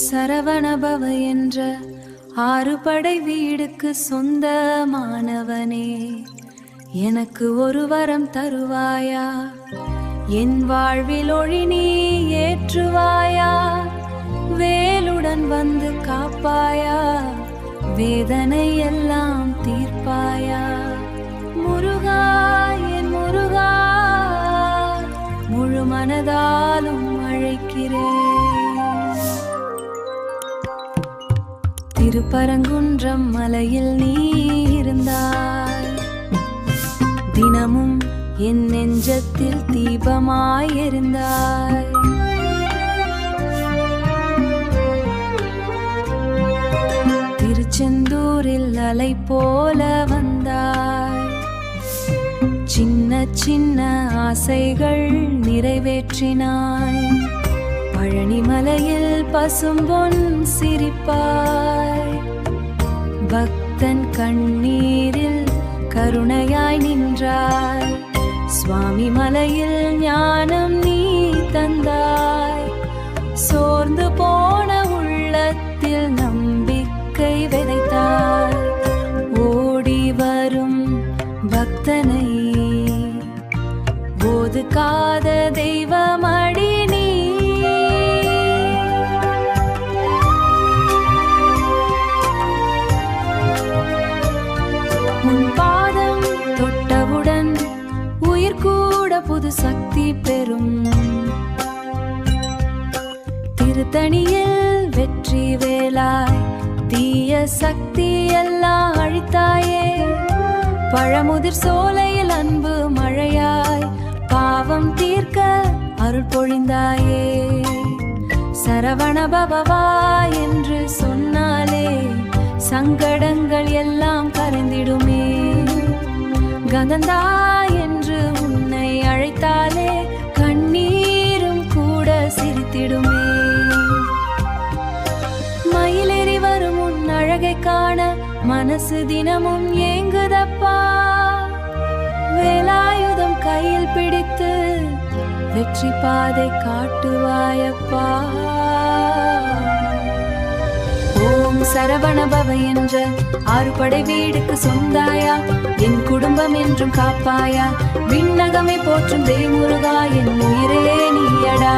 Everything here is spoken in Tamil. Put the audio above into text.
சரவணபவ என்ற 6 படை வீடுக்கு சொந்தமானவனே, எனக்கு ஒரு வரம் தருவாயா? என் வாழ்வில் ஒளி நீ ஏற்றுவாயா? வேலுடன் வந்து காப்பாயா? வேதனை எல்லாம் தீர்ப்பாயா? முருகா, என் முருகா, முழு மனதாலும் அழைக்கிறேன். திருப்பரங்குன்றம் மலையில் நீ இருந்தாய், தினமும் என் நெஞ்சத்தில் தீபமாய் எரிந்தாய். திருச்செந்தூரில் அலை போல வந்தாய், சின்ன சின்ன ஆசைகள் நிறைவேற்றினாய். பழனிமலையில் பசும்பொன் சிரிப்பாய், பக்தன் கண்ணீரில் கருணையாய் நின்றாய். சுவாமி மலையில் ஞானம் நீ தந்தாய், சோர்ந்து போன உள்ளத்தில் நம்பிக்கை விதைத்தாய். ஓடி வரும் பக்தனை ஒதுக்காத தெய்வமடி நீ. உன் பாதம் தொட்டவுடன் உயிர் கூட புது சக்தி பெறும். திருத்தணியில் வெற்றி வேலாய் தீய சக்தி எல்லாம் அழித்தாயே. பழமுதிர் சோலையில் அன்பு மழையாய் பாவம் தீர்க்க அருள் பொழிந்தாயே. சரவணபவா என்று சொன்னாலே சங்கடங்கள் எல்லாம் கரைந்திடுமே. கந்தந்தா என்று உன்னை அழைத்தாலே கண்ணீரும் கூட சிரித்திடுமே. மயிலேறி வரும் உன் அழகை காண மனசு தினமும் ஏங்குதப்பா. வேலாயுதம் கையில் பிடித்து வெற்றி பாதை காட்டுவாயப்பா. ஓம் சரவணபவ என்ற 6 படை வீடுக்கு சொந்தாயா, என் குடும்பம் என்றும் காப்பாயா. விண்ணகமை போற்றும் தேமுருகா, என் உயிரே நீயடா.